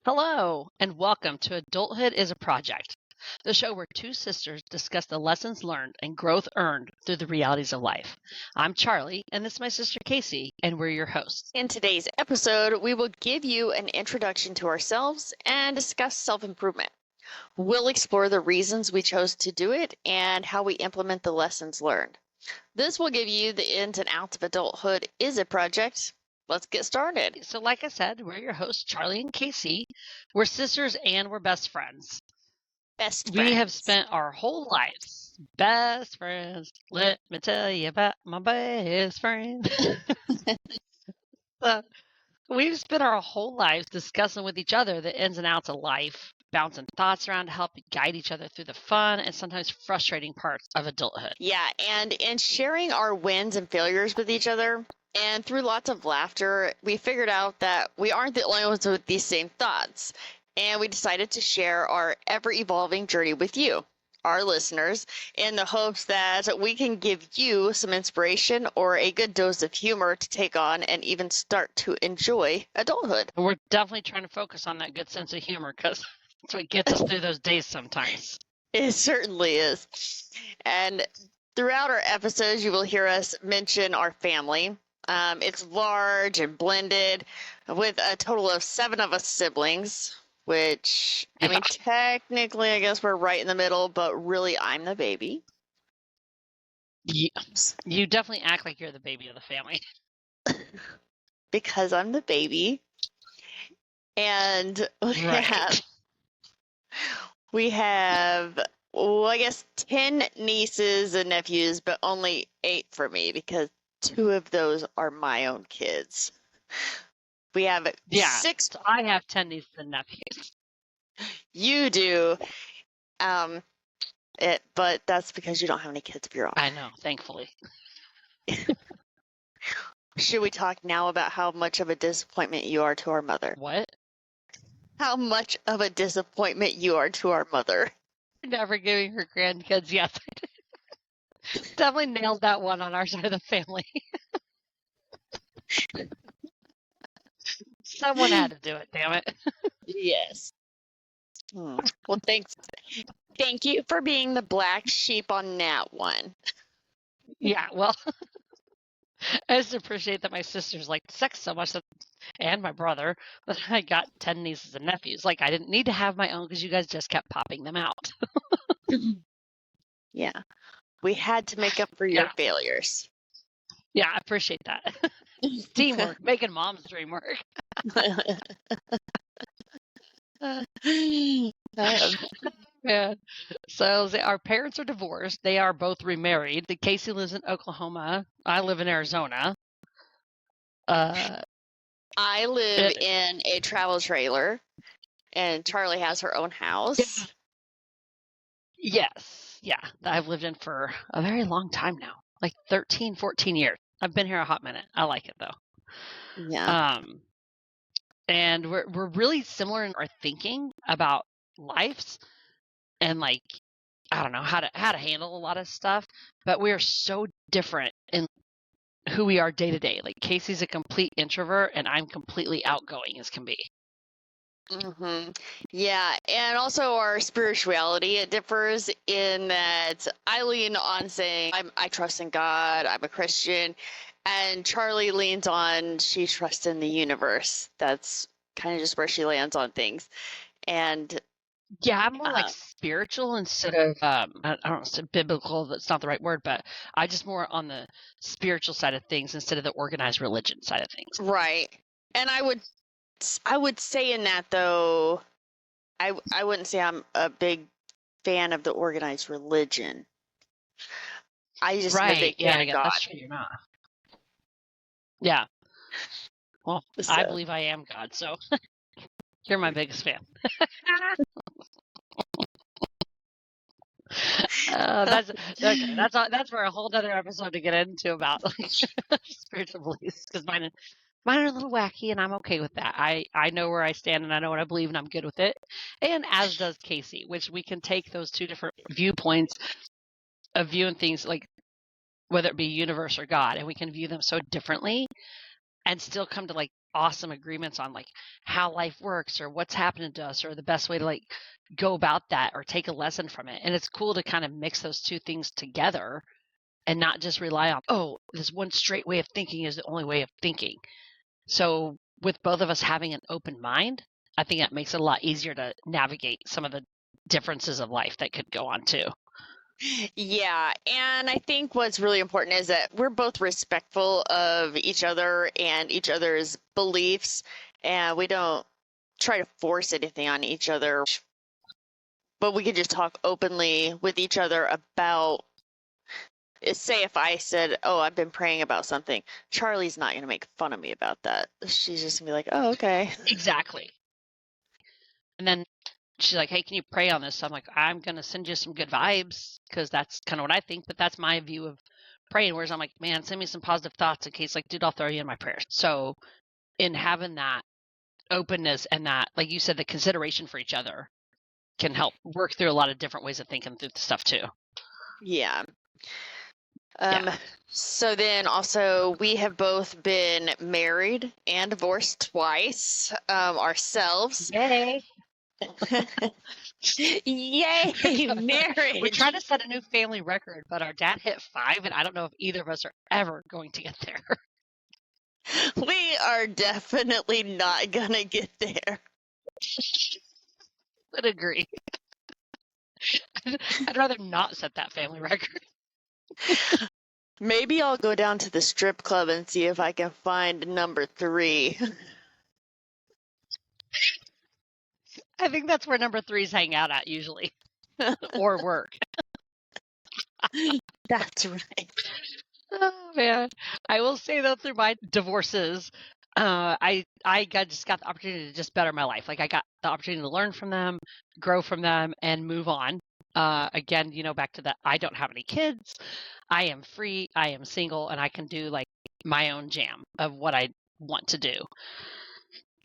Hello, and welcome to Adulthood is a Project, the show where two sisters discuss the lessons learned and growth earned through the realities of life. I'm Charlie, and this is my sister Casey, and we're your hosts. In today's episode, we will give you an introduction to ourselves and discuss self-improvement. We'll explore the reasons we chose to do it and how we implement the lessons learned. This will give you the ins and outs of adulthood is a project. Let's get started. So, like I said, we're your hosts, Charlie and K.C. We're sisters and we're best friends. We have spent our whole lives best friends. Let me tell you about my best friend. We've spent our whole lives discussing with each other the ins and outs of life, bouncing thoughts around to help guide each other through the fun and sometimes frustrating parts of adulthood. Yeah, and in sharing our wins and failures with each other, and through lots of laughter, we figured out that we aren't the only ones with these same thoughts. And we decided to share our ever-evolving journey with you, our listeners, in the hopes that we can give you some inspiration or a good dose of humor to take on and even start to enjoy adulthood. We're definitely trying to focus on that good sense of humor because that's what gets us through those days sometimes. It certainly is. And throughout our episodes, you will hear us mention our family. It's large and blended with a total of 7 of us siblings, which, I mean, technically, I guess we're right in the middle, but really, I'm the baby. You definitely act like you're the baby of the family. Because I'm the baby. And we have, well, I guess 10 nieces and nephews, but only 8 for me because 2 of those are my own kids. We have 6. So I have 10 nieces and nephews. You do. But that's because you don't have any kids of your own. I know, thankfully. Should we talk now about how much of a disappointment you are to our mother? What? How much of a disappointment you are to our mother? Never giving her grandkids. Yes, definitely nailed that one on our side of the family. Someone had to do it, damn it. Yes. Well, thanks. Thank you for being the black sheep on that one. Yeah, well, I just appreciate that my sisters like sex so much, and my brother, that I got 10 nieces and nephews. Like, I didn't need to have my own because you guys just kept popping them out. Yeah. We had to make up for your failures. Yeah, I appreciate that. Teamwork, making mom's dream work. Yeah. So our parents are divorced. They are both remarried. Casey lives in Oklahoma. I live in Arizona. I live in a travel trailer, and Charlie has her own house. Yes. Yeah. I've lived in for a very long time now, like 13, 14 years. I've been here a hot minute. I like it, though. Yeah. And we're really similar in our thinking about lives and, like, I don't know how to handle a lot of stuff, but we are so different in who we are day to day. Like, Casey's a complete introvert and I'm completely outgoing as can be. Mm-hmm. Yeah, and also our spirituality, it differs in that I lean on saying I trust in God, I'm a Christian, and Charlie leans on she trusts in the universe. That's kind of just where she lands on things. And yeah, I'm more like spiritual instead of I don't know, biblical. That's not the right word, but I just more on the spiritual side of things instead of the organized religion side of things. Right. And I would say in that, though, I wouldn't say I'm a big fan of the organized religion. I just am a big fan of God. That's true. You're not. Yeah. Well, so. I believe I am God, so you're my biggest fan. That's for a whole other episode to get into about spiritual beliefs, because mine are a little wacky, and I'm okay with that. I know where I stand, and I know what I believe, and I'm good with it. And as does Casey, which we can take those two different viewpoints of viewing things, like whether it be universe or God, and we can view them so differently and still come to like awesome agreements on like how life works or what's happening to us or the best way to like go about that or take a lesson from it. And it's cool to kind of mix those two things together and not just rely on, oh, this one straight way of thinking is the only way of thinking. So with both of us having an open mind, I think that makes it a lot easier to navigate some of the differences of life that could go on too. Yeah, and I think what's really important is that we're both respectful of each other and each other's beliefs, and we don't try to force anything on each other, but we can just talk openly with each other about, say if I said, oh, I've been praying about something, Charlie's not going to make fun of me about that. She's just going to be like, oh, okay. Exactly. And then she's like, hey, can you pray on this? So I'm like, I'm going to send you some good vibes because that's kind of what I think, but that's my view of praying. Whereas I'm like, man, send me some positive thoughts in case, like, dude, I'll throw you in my prayers. So in having that openness and that, like you said, the consideration for each other can help work through a lot of different ways of thinking through the stuff too. Yeah. So then also we have both been married and divorced twice ourselves. Yay. Yay, marriage. We're trying to set a new family record, but our dad hit 5, and I don't know if either of us are ever going to get there. We are definitely not gonna get there. Would agree. I'd rather not set that family record. Maybe I'll go down to the strip club and see if I can find number 3. I think that's where number 3s hang out at usually, or work. That's right. Oh man, I will say though, through my divorces, I just got the opportunity to just better my life. Like I got the opportunity to learn from them, grow from them, and move on. Again, back to that. I don't have any kids. I am free. I am single, and I can do like my own jam of what I want to do.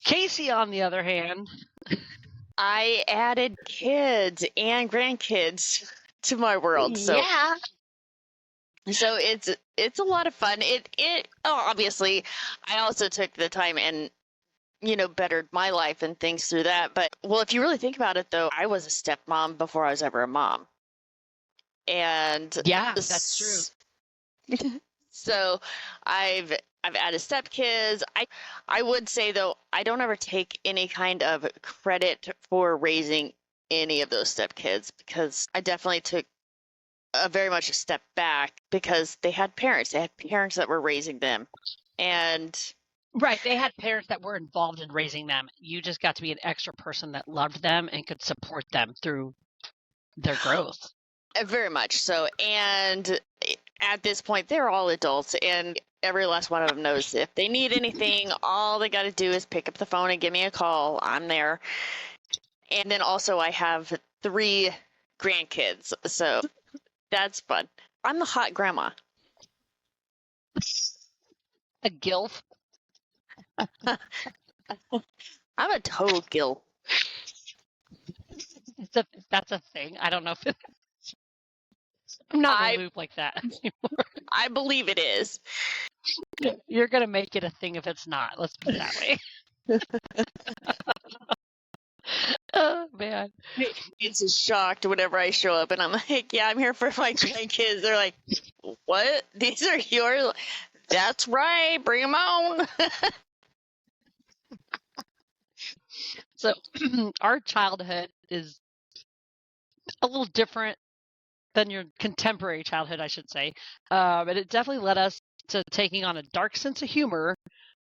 K.C, on the other hand, I added kids and grandkids to my world. So yeah. So it's a lot of fun. Obviously I also took the time and bettered my life and things through that. But well, if you really think about it though, I was a stepmom before I was ever a mom. And yeah, that's true. So I've added stepkids. I would say though, I don't ever take any kind of credit for raising any of those stepkids because I definitely took very much a step back because they had parents. They had parents that were raising them. And right, they had parents that were involved in raising them. You just got to be an extra person that loved them and could support them through their growth. Very much so. And at this point, they're all adults, and every last one of them knows if they need anything, all they got to do is pick up the phone and give me a call. I'm there. And then also I have 3 grandkids, so that's fun. I'm the hot grandma. A gilf. I'm a total gilf. That's a thing. I don't know if I'm not in a loop like that anymore. I believe it is. You're going to make it a thing if it's not. Let's put it that way. Oh, man. It's just shocked whenever I show up and I'm like, yeah, I'm here for my grandkids. They're like, what? These are yours? That's right. Bring them on. So our childhood is a little different than your contemporary childhood, I should say. But it definitely led us to taking on a dark sense of humor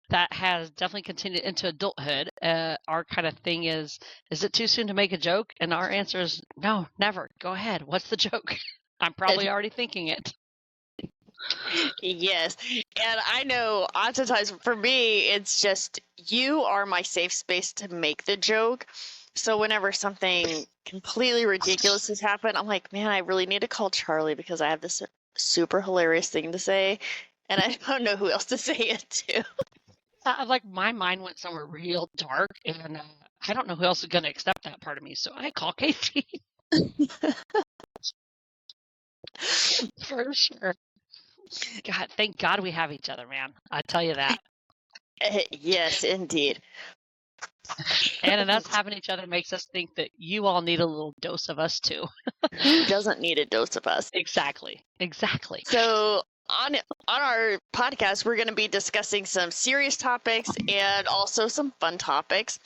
that has definitely continued into adulthood. Our kind of thing is it too soon to make a joke? And our answer is no, never. Go ahead. What's the joke? I'm probably already thinking it. Yes. And I know oftentimes for me, it's just you are my safe space to make the joke. So whenever something completely ridiculous has happened, I'm like, man, I really need to call Charlie because I have this super hilarious thing to say. And I don't know who else to say it to. Like my mind went somewhere real dark, and I don't know who else is going to accept that part of me. So I call K.C. For sure. God, thank God we have each other, man. I tell you that. Yes, indeed. And us having each other makes us think that you all need a little dose of us too. Who doesn't need a dose of us? Exactly. Exactly. So on our podcast, we're going to be discussing some serious topics and also some fun topics.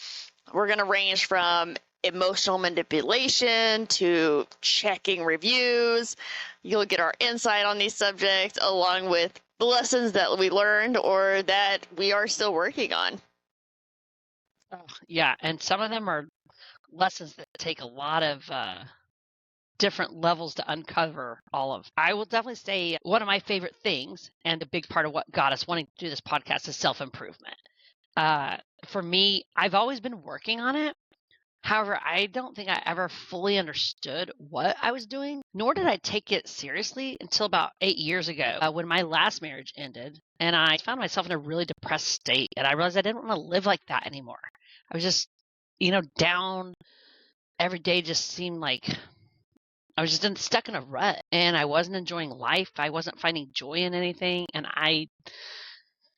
We're going to range from emotional manipulation to checking reviews. You'll get our insight on these subjects along with the lessons that we learned or that we are still working on. Oh, yeah, and some of them are lessons that take a lot of different levels to uncover all of. I will definitely say one of my favorite things and a big part of what got us wanting to do this podcast is self-improvement. For me, I've always been working on it. However, I don't think I ever fully understood what I was doing, nor did I take it seriously until about 8 years ago when my last marriage ended and I found myself in a really depressed state. And I realized I didn't want to live like that anymore. I was just, down. Every day just seemed like I was just stuck in a rut and I wasn't enjoying life. I wasn't finding joy in anything. And I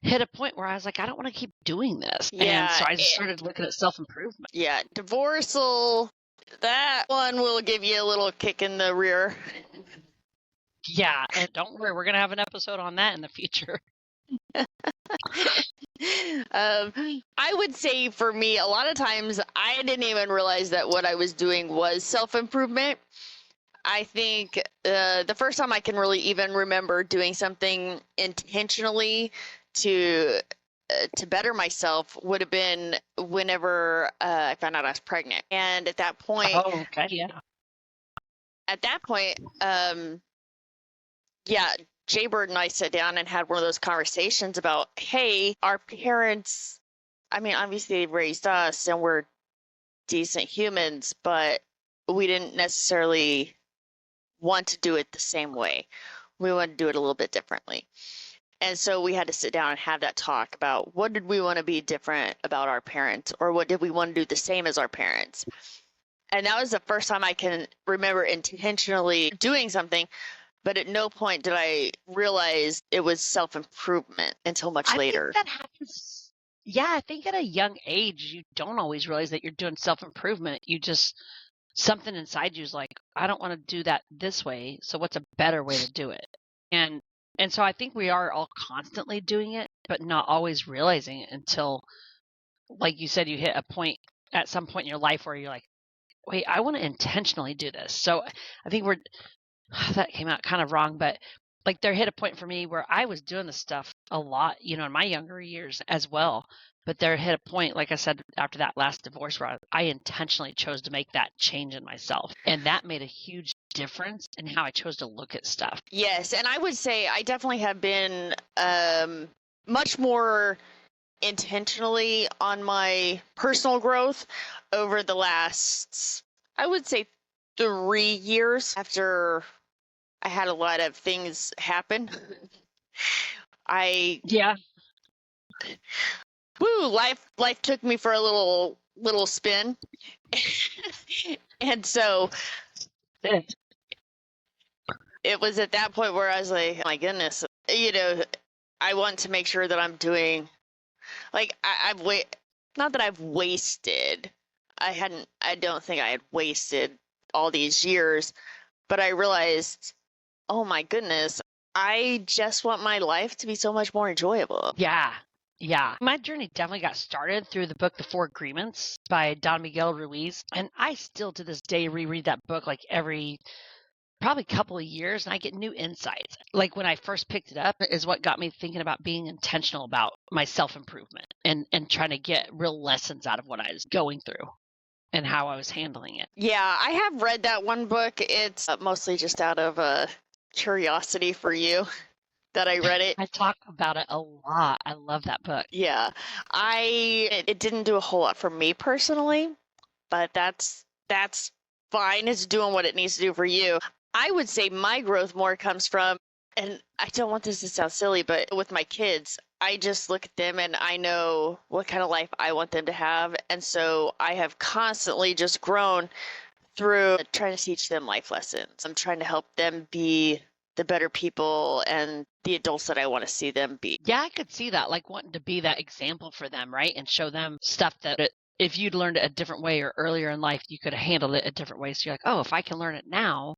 hit a point where I was like, I don't want to keep doing this. And so I just started looking at self-improvement. Yeah, that one will give you a little kick in the rear. Yeah, and don't worry, we're going to have an episode on that in the future. I would say for me, a lot of times I didn't even realize that what I was doing was self-improvement. I think the first time I can really even remember doing something intentionally to better myself would have been whenever I found out I was pregnant. And at that point, Jay Bird and I sat down and had one of those conversations about, hey, our parents, I mean, obviously they raised us and we're decent humans, but we didn't necessarily want to do it the same way. We wanted to do it a little bit differently. And so we had to sit down and have that talk about what did we want to be different about our parents, or what did we want to do the same as our parents. And that was the first time I can remember intentionally doing something, but at no point did I realize it was self-improvement until much later. Think that happens. Yeah, I think at a young age, you don't always realize that you're doing self-improvement. You just, something inside you is like, I don't want to do that this way. So what's a better way to do it? And so I think we are all constantly doing it, but not always realizing it until, like you said, you hit a point at some point in your life where you're like, wait, I want to intentionally do this. So I think that came out kind of wrong, but like there hit a point for me where I was doing this stuff a lot, in my younger years as well. But there hit a point, like I said, after that last divorce where I intentionally chose to make that change in myself. And that made a huge difference in how I chose to look at stuff. Yes, and I would say I definitely have been much more intentionally on my personal growth over the last, I would say, 3 years after I had a lot of things happen. Life took me for a little spin. And so it was at that point where I was like, oh my goodness, I want to make sure that I'm doing, like, not that I've wasted, I don't think I had wasted all these years, but I realized, oh my goodness, I just want my life to be so much more enjoyable. Yeah. My journey definitely got started through the book, The 4 Agreements by Don Miguel Ruiz. And I still to this day reread that book like every probably couple of years, and I get new insights. Like when I first picked it up is what got me thinking about being intentional about my self-improvement and trying to get real lessons out of what I was going through and how I was handling it. Yeah, I have read that one book. It's mostly just out of curiosity for you that I read it. I talk about it a lot. I love that book. Yeah, it didn't do a whole lot for me personally, but that's fine. It's doing what it needs to do for you. I would say my growth more comes from, and I don't want this to sound silly, but with my kids, I just look at them and I know what kind of life I want them to have. And so I have constantly just grown through trying to teach them life lessons. I'm trying to help them be the better people and the adults that I want to see them be. Yeah, I could see that, like wanting to be that example for them, right? And show them stuff that if you'd learned it a different way or earlier in life, you could have handled it a different way. So you're like, oh, if I can learn it now,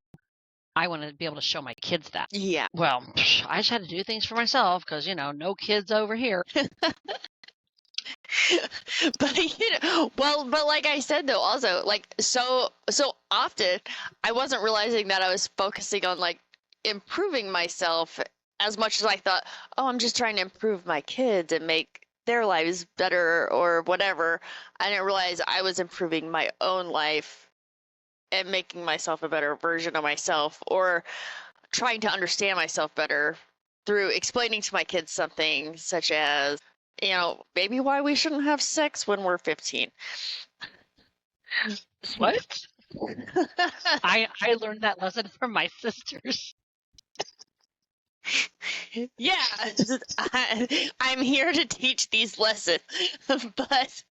I want to be able to show my kids that. Yeah. Well, I just had to do things for myself because, no kids over here. But but like I said though, also like so often I wasn't realizing that I was focusing on like improving myself as much as I thought, oh, I'm just trying to improve my kids and make their lives better or whatever. I didn't realize I was improving my own life and making myself a better version of myself, or trying to understand myself better through explaining to my kids something such as, maybe why we shouldn't have sex when we're 15. What? I learned that lesson from my sisters. Yeah, I'm here to teach these lessons, but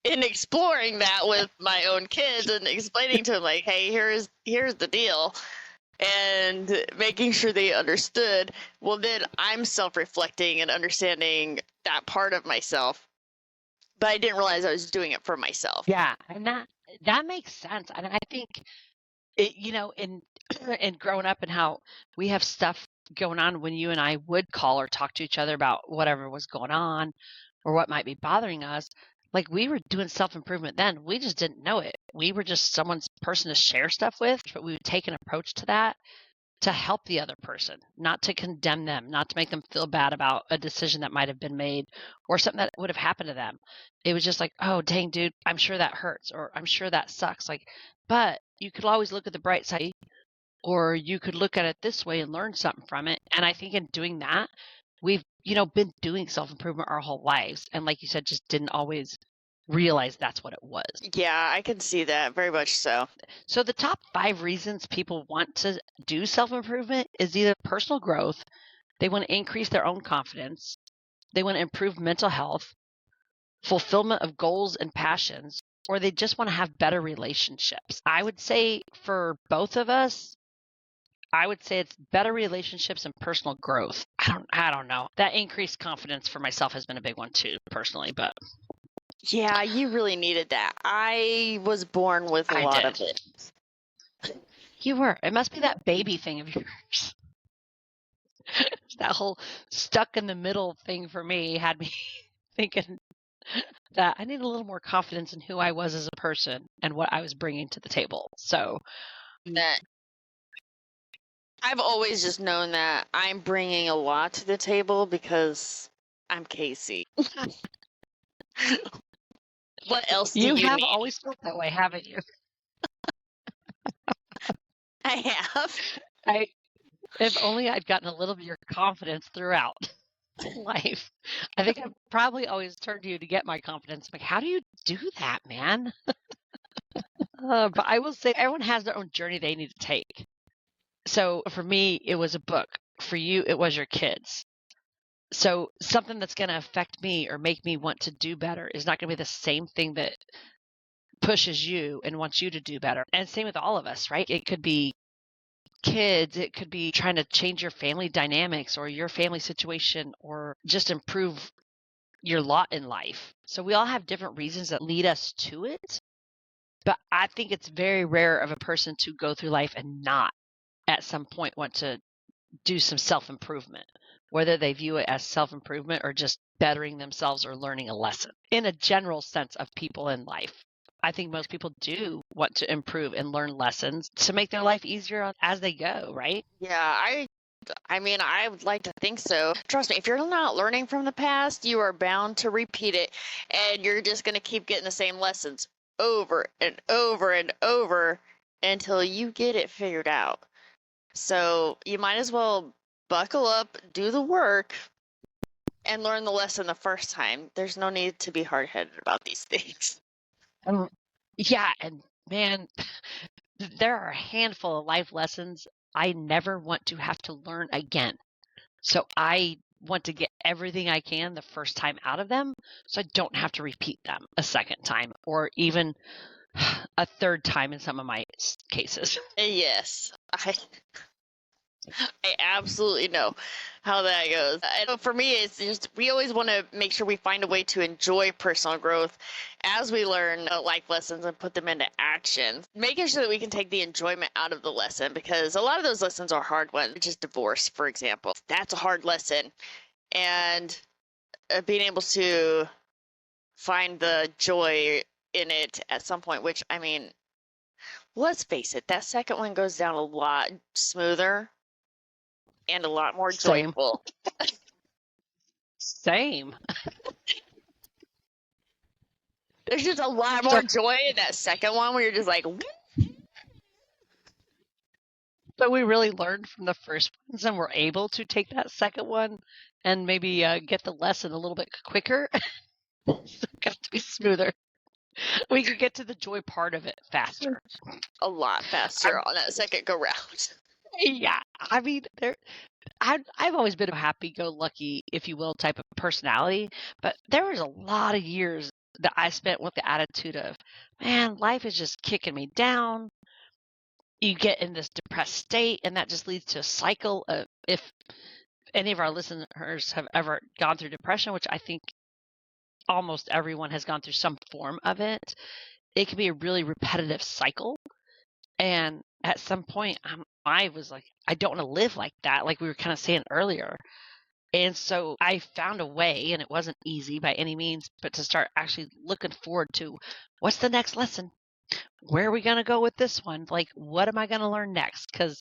in exploring that with my own kids and explaining to them like, hey, here's the deal, and making sure they understood, well, then I'm self-reflecting and understanding that part of myself, but I didn't realize I was doing it for myself. Yeah, and that makes sense. And I think it, in growing up and how we have stuff going on when you and I would call or talk to each other about whatever was going on or what might be bothering us, like we were doing self-improvement then. We just didn't know it. We were just someone's person to share stuff with, but we would take an approach to that to help the other person, not to condemn them, not to make them feel bad about a decision that might have been made or something that would have happened to them. It was just like, oh, dang, dude, I'm sure that hurts, or I'm sure that sucks. Like, but you could always look at the bright side, or you could look at it this way and learn something from it. And I think in doing that, we've, been doing self-improvement our whole lives. And like you said, just didn't always realize that's what it was. Yeah, I can see that very much so. So the top 5 reasons people want to do self-improvement is either personal growth, they want to increase their own confidence, they want to improve mental health, fulfillment of goals and passions, or they just want to have better relationships. I would say for both of us, I would say it's better relationships and personal growth. I don't know. That increased confidence for myself has been a big one too, personally, but yeah, you really needed that. I was born with a lot of it. You were. It must be that baby thing of yours. That whole stuck in the middle thing for me had me thinking that I need a little more confidence in who I was as a person and what I was bringing to the table. So that I've always just known that I'm bringing a lot to the table because I'm K.C. What else do you have need? always felt that way, haven't you? I have. If only I'd gotten a little bit of your confidence throughout life. I think I've probably always turned to you to get my confidence. Like, how do you do that, man? But I will say everyone has their own journey they need to take. So for me, it was a book. For you, it was your kids. So something that's going to affect me or make me want to do better is not going to be the same thing that pushes you and wants you to do better. And same with all of us, right? It could be kids, it could be trying to change your family dynamics or your family situation or just improve your lot in life. So we all have different reasons that lead us to it. But I think it's very rare of a person to go through life and not at some point want to do some self-improvement, whether they view it as self-improvement or just bettering themselves or learning a lesson. In a general sense of people in life, I think most people do want to improve and learn lessons to make their life easier as they go, right? Yeah, I mean, I would like to think so. Trust me, if you're not learning from the past, you are bound to repeat it, and you're just going to keep getting the same lessons over and over and over until you get it figured out. So you might as well buckle up, do the work, and learn the lesson the first time. There's no need to be hard-headed about these things. Yeah, and man, there are a handful of life lessons I never want to have to learn again. So I want to get everything I can the first time out of them so I don't have to repeat them a second time or even a third time in some of my cases. Yes, I absolutely know how that goes. I know for me, it's just we always want to make sure we find a way to enjoy personal growth as we learn life lessons and put them into action. Making sure that we can take the enjoyment out of the lesson, because a lot of those lessons are hard ones. Just divorce, for example, that's a hard lesson, and being able to find the joy in it at some point. Which, I mean, let's face it, that second one goes down a lot smoother and a lot more Same. joyful. Same. There's just a lot more joy in that second one where you're just like, So we really learned from the first ones, and we're able to take that second one and maybe get the lesson a little bit quicker. So it got to be smoother. We could get to the joy part of it faster. a lot faster on that second go round. Yeah, I mean, I've always been a happy-go-lucky, if you will, type of personality, but there was a lot of years that I spent with the attitude of, man, life is just kicking me down. You get in this depressed state, and that just leads to a cycle of, if any of our listeners have ever gone through depression, which I think almost everyone has gone through some form of it, it can be a really repetitive cycle. And at some point, I was like, I don't want to live like that, like we were kind of saying earlier. And so I found a way, and it wasn't easy by any means, but to start actually looking forward to what's the next lesson? Where are we going to go with this one? Like, what am I going to learn next? Because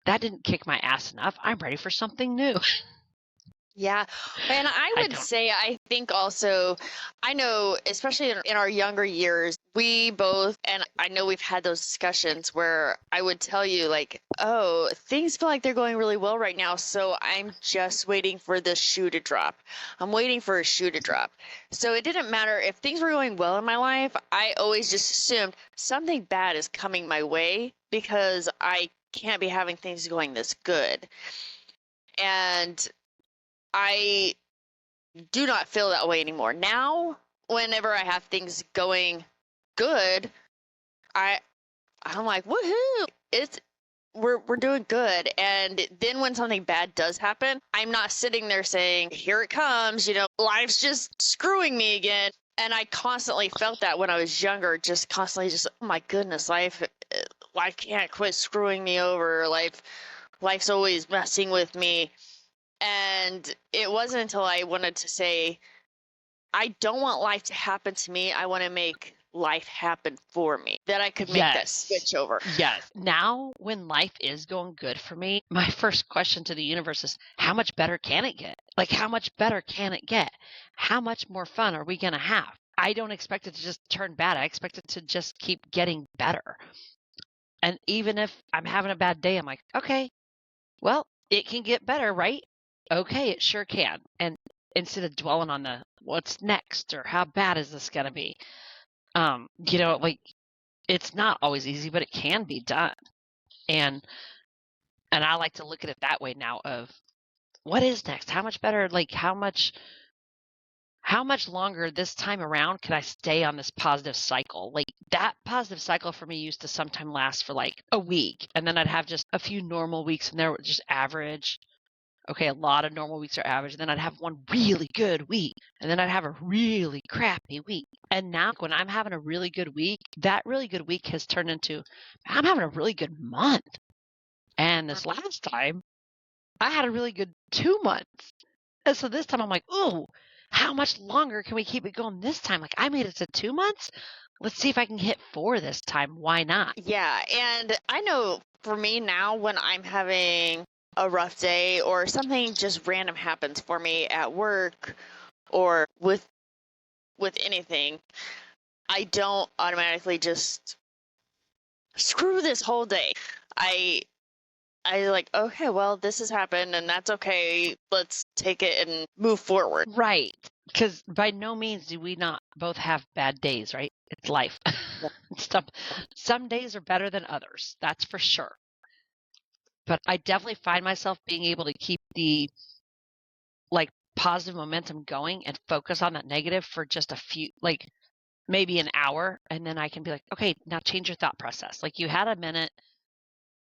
that didn't kick my ass enough. I'm ready for something new. Yeah. And I would say, I think also, I know, especially in our younger years, we both, and I know we've had those discussions where I would tell you, like, oh, things feel like they're going really well right now. So I'm just waiting for the shoe to drop. I'm waiting for a shoe to drop. So it didn't matter if things were going well in my life. I always just assumed something bad is coming my way because I can't be having things going this good. And I do not feel that way anymore. Now, whenever I have things going good, I'm like, woohoo! We're doing good. And then when something bad does happen, I'm not sitting there saying, here it comes, life's just screwing me again. And I constantly felt that when I was younger, just constantly just, oh my goodness, life can't quit screwing me over. Life's always messing with me. And it wasn't until I wanted to say, I don't want life to happen to me. I want to make life happen for me, that I could make that switch over. Yes. Now, when life is going good for me, my first question to the universe is, how much better can it get? Like, how much better can it get? How much more fun are we going to have? I don't expect it to just turn bad. I expect it to just keep getting better. And even if I'm having a bad day, I'm like, okay, well, it can get better, right? Okay, it sure can. And instead of dwelling on the what's next or how bad is this going to be, like, it's not always easy, but it can be done. And I like to look at it that way now of what is next? How much better? Like, how much longer this time around can I stay on this positive cycle? Like, that positive cycle for me used to sometime last for like a week, and then I'd have just a few normal weeks, and there were just average. Okay, a lot of normal weeks are average. And then I'd have one really good week. And then I'd have a really crappy week. And now when I'm having a really good week, that really good week has turned into, I'm having a really good month. And this last time, I had a really good 2 months. And so this time I'm like, ooh, how much longer can we keep it going this time? Like, I made it to 2 months. Let's see if I can hit 4 this time. Why not? Yeah. And I know for me now, when I'm having a rough day or something just random happens for me at work or with anything, I don't automatically just screw this whole day. I like, okay, well, this has happened and that's okay. Let's take it and move forward. Right. Because by no means do we not both have bad days, right? It's life. Some days are better than others. That's for sure. But I definitely find myself being able to keep the positive momentum going and focus on that negative for just a few, maybe an hour, and then I can be like, okay, now change your thought process. Like, you had a minute,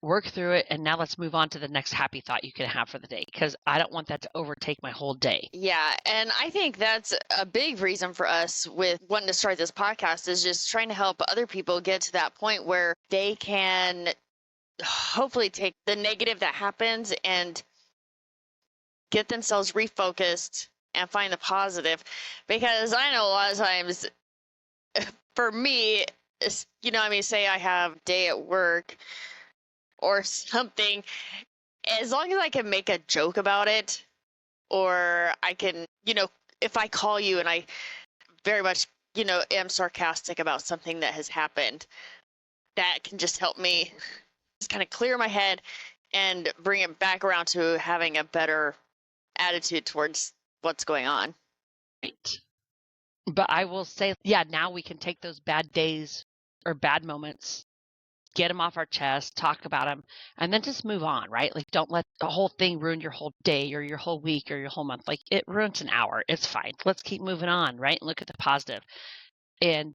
work through it, and now let's move on to the next happy thought you can have for the day, because I don't want that to overtake my whole day. Yeah, and I think that's a big reason for us with wanting to start this podcast, is just trying to help other people get to that point where they can hopefully take the negative that happens and get themselves refocused and find the positive. Because I know a lot of times for me, say I have a day at work or something, as long as I can make a joke about it, or I can, if I call you and I very much, am sarcastic about something that has happened, that can just help me just kind of clear my head and bring it back around to having a better attitude towards what's going on. Right. But I will say, yeah, now we can take those bad days or bad moments, get them off our chest, talk about them, and then just move on, right? Like, don't let the whole thing ruin your whole day or your whole week or your whole month. Like, it ruins an hour. It's fine. Let's keep moving on, right? And look at the positive. And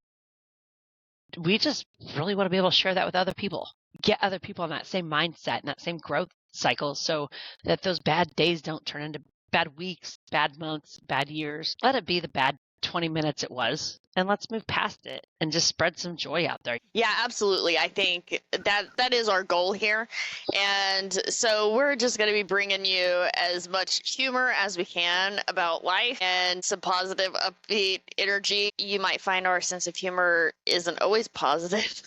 we just really want to be able to share that with other people, get other people in that same mindset and that same growth cycle, so that those bad days don't turn into bad weeks, bad months, bad years. Let it be the bad 20 minutes it was, and let's move past it and just spread some joy out there. Yeah, absolutely. I think that is our goal here. And so we're just going to be bringing you as much humor as we can about life and some positive, upbeat energy. You might find our sense of humor isn't always positive.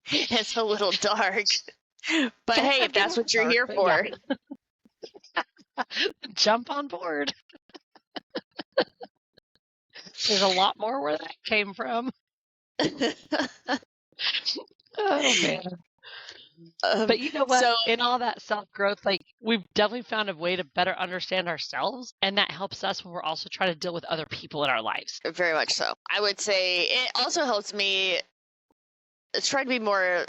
It's a little dark. But hey, if that's what you're here for, jump on board. There's a lot more where that came from. Oh, man. But you know what? In all that self-growth, like, we've definitely found a way to better understand ourselves, and that helps us when we're also trying to deal with other people in our lives. Very much so. I would say it also helps me try to be more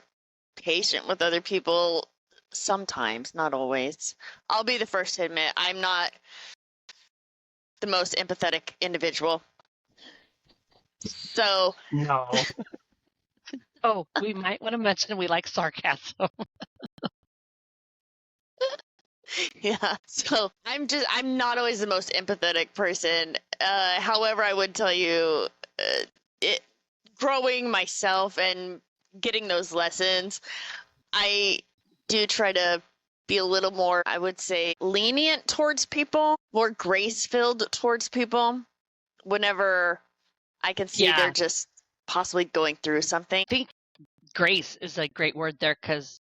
patient with other people sometimes, not always. I'll be the first to admit I'm not the most empathetic individual. So no. Oh, we might want to mention we like sarcasm. Yeah. So I'm not always the most empathetic person. However, I would tell you, growing myself and getting those lessons, I do try to be a little more, I would say, lenient towards people, more grace-filled towards people whenever I can see they're just possibly going through something. I think grace is a great word there, because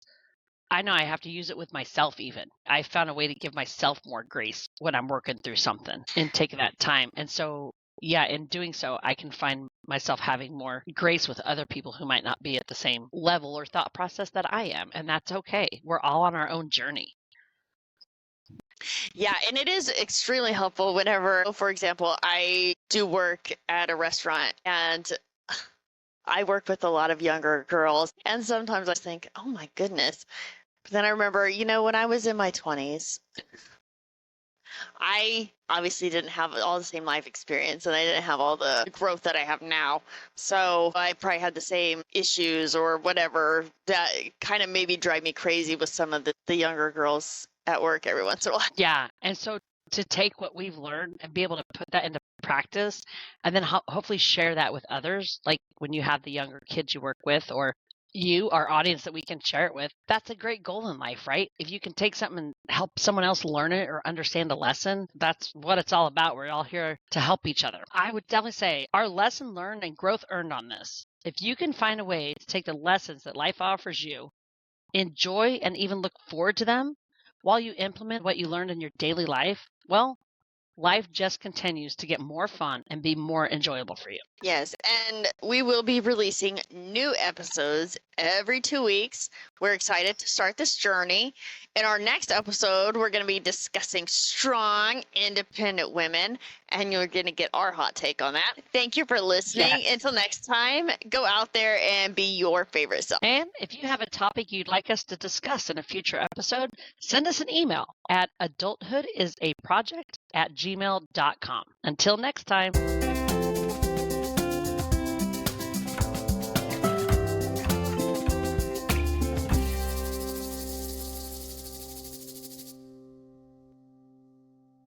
I know I have to use it with myself even. I found a way to give myself more grace when I'm working through something and taking that time. And so, yeah, in doing so, I can find myself having more grace with other people who might not be at the same level or thought process that I am. And that's okay. We're all on our own journey. Yeah, and it is extremely helpful whenever, for example, I do work at a restaurant and I work with a lot of younger girls. And sometimes I think, oh my goodness. But then I remember, when I was in my 20s, I obviously didn't have all the same life experience and I didn't have all the growth that I have now. So I probably had the same issues or whatever that kind of maybe drive me crazy with some of the younger girls at work every once in a while. Yeah. And so to take what we've learned and be able to put that into practice, and then hopefully share that with others, like when you have the younger kids you work with, or you, our audience, that we can share it with, that's a great goal in life, right? If you can take something and help someone else learn it or understand a lesson, that's what it's all about. We're all here to help each other. I would definitely say our lesson learned and growth earned on this. If you can find a way to take the lessons that life offers you, enjoy and even look forward to them while you implement what you learned in your daily life, well, life just continues to get more fun and be more enjoyable for you. Yes, and we will be releasing new episodes every 2 weeks. We're excited to start this journey. In our next episode, we're going to be discussing strong, independent women, and you're going to get our hot take on that. Thank you for listening. Yes. Until next time, go out there and be your favorite self. And if you have a topic you'd like us to discuss in a future episode, send us an email at adulthoodisaproject@gmail.com. Until next time.